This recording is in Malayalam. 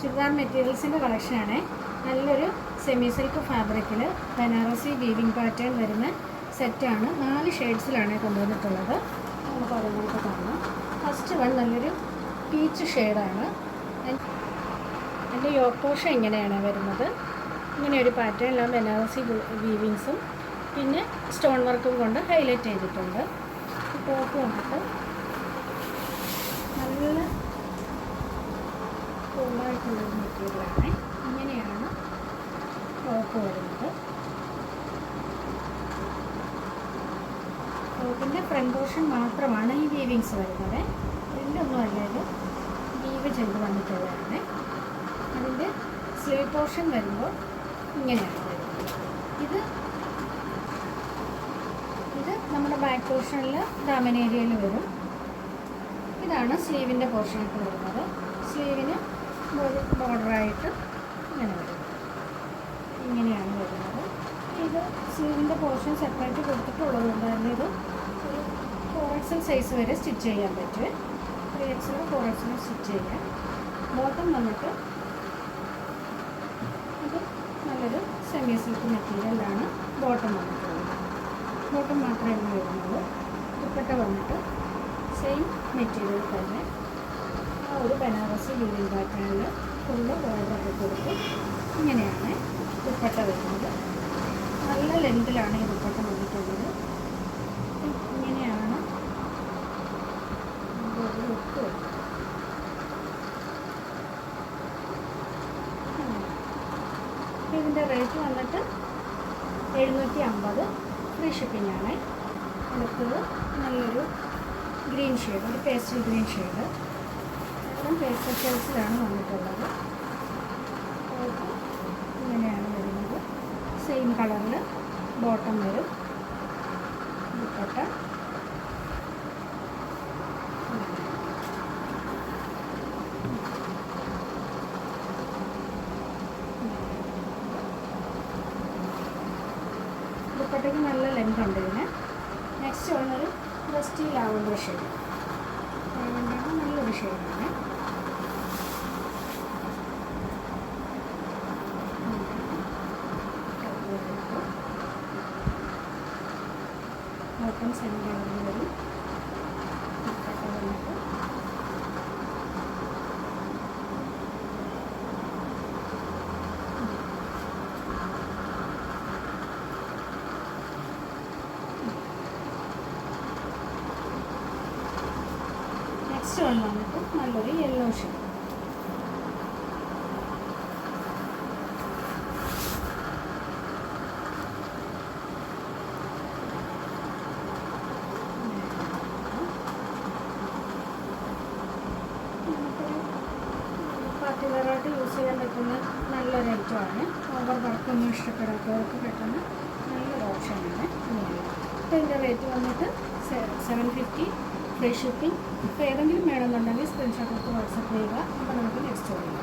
ചുരിദാർ മെറ്റീരിയൽസിൻ്റെ കളക്ഷനാണ്. നല്ലൊരു സെമി സിൽക്ക് ഫാബ്രിക്കിൽ ബനാറസി വീവിങ് പാറ്റേൺ വരുന്ന സെറ്റാണ്. 4 ഷെയ്ഡ്സിലാണ് കൊണ്ടുവന്നിട്ടുള്ളത്. നമുക്ക് ഓരോന്നൊക്കെ കാണാം. ഫസ്റ്റ് വൺ നല്ലൊരു പീച്ച് ഷെയ്ഡാണ്. അതിൻ്റെ യോക്ക് പോർഷൻ ഇങ്ങനെയാണ് വരുന്നത്. ഇങ്ങനെ ഒരു പാറ്റേണിലാണ് ബനാറസി വീവിങ്സും പിന്നെ സ്റ്റോൺ വർക്കും കൊണ്ട് ഹൈലൈറ്റ് ചെയ്തിട്ടുണ്ട്. ടോപ്പ് വന്നിട്ട് നല്ല കൂളായിട്ടുള്ളൊരു മെറ്റീരിയലാണ്. ഇങ്ങനെയാണ് ടോപ്പ് വരുന്നത്. ടോപ്പിൻ്റെ ഫ്രണ്ട് പോർഷൻ മാത്രമാണ് ഈ വീവിങ്സ് വരുന്നത്. ഫ്രണ്ടൊന്നും അല്ലാതെ വീവ് ചെയ്ത് വന്നിട്ടുള്ളതാണ്. അതിൻ്റെ സ്ലീവ് പോർഷൻ വരുമ്പോൾ ഇങ്ങനെയാണ് വരുന്നത്. ഇത് നമ്മുടെ ബാക്ക് പോർഷനിൽ ഡാമൻ ഏരിയയിൽ വരും. ഇതാണ് സ്ലീവിൻ്റെ പോർഷനൊക്കെ വരുന്നത്. സ്ലീവിന് ബോർഡറായിട്ട് ഇങ്ങനെ വരും. ഇങ്ങനെയാണ് വരുന്നത്. ഇത് സ്ലീവിൻ്റെ പോർഷൻ സെപ്പറേറ്റ് കൊടുത്തിട്ടുള്ളതുകൊണ്ടായിരുന്നു ഇത് ഒരു 4XL സൈസ് വരെ സ്റ്റിച്ച് ചെയ്യാൻ പറ്റും. 3XL 4XL സ്റ്റിച്ച് ചെയ്യാം. ബോട്ടം വന്നിട്ട് ഇത് നല്ലൊരു സെമി സിൽക്ക് മെറ്റീരിയലാണ് ബോട്ടം വന്നിട്ടുള്ളത്. ബോട്ടം മാത്രമേ ഇന്ന് വരുന്നുള്ളൂ. ദുപ്പട്ട വന്നിട്ട് സെയിം മെറ്റീരിയൽ തന്നെ ആ ഒരു ബനാറസി വീവിങ് പാറ്റേണിൽ ഫുള്ള് ബോർഡറൊക്കെ കൊടുത്ത് ഇങ്ങനെയാണ് ദുപ്പട്ട വരുന്നത്. നല്ല ലെങ്തിലാണ് ഈ ദുപ്പട്ട വന്നിട്ടുള്ളത്. ഇങ്ങനെയാണ് ഒരു ലുക്ക് വരുന്നത്. ഇതിൻ്റെ റേറ്റ് വന്നിട്ട് 750. ഫ്രീ ഷിപ്പിംഗ് ആണ്. അടുത്തത് നല്ലൊരു ഗ്രീൻ ഷെയ്ഡ്, ഒരു പേസ്റ്റൽ ഗ്രീൻ ഷെയ്ഡ്. എല്ലാം പേസ്റ്റൽ ഷെയ്ഡ്സിലാണ് വന്നിട്ടുള്ളത്. ഇങ്ങനെയാണ് വരുന്നത്. സെയിം കളറിൽ ബോട്ടം വരും. ദുപ്പട്ട ദുപ്പട്ടയ്ക്ക് നല്ല ലെങ്ത് ഉണ്ട് ഇതിന്. നെക്സ്റ്റ് വന്നൊരു റസ്റ്റി ലാവൻഡർ ഷെയ്ഡ്. ലാവൻഡറാണ്, നല്ലൊരു ഷെയ്ഡാണ്. ബോട്ടം സെൻറ്റർ വരും. ദുപ്പട്ട വന്നിട്ട് നെക്സ്റ്റ് വൺ വന്നിട്ട് നല്ലൊരു യെല്ലോ ഷെയ്ഡ്. പാർട്ടി വെയറായിട്ട് യൂസ് ചെയ്യാൻ പറ്റുന്ന നല്ലൊരു ഐറ്റമാണ്. ഓവർ വർക്കൊന്നും ഇഷ്ടപ്പെടാത്തവർക്ക് പറ്റുന്ന നല്ലൊരു ഓപ്ഷനാണ്. അപ്പോൾ ഇതിൻ്റെ റേറ്റ് വന്നിട്ട് 750. Free shipping. ഇപ്പോൾ ഏതെങ്കിലും വേണമെന്നുണ്ടെങ്കിൽ സ്ക്രീൻഷോട്ട് എടുത്ത് വാട്സപ്പ് ചെയ്യുക. അപ്പോൾ നമുക്ക് നെക്സ്റ്റ് ചെയ്യാം.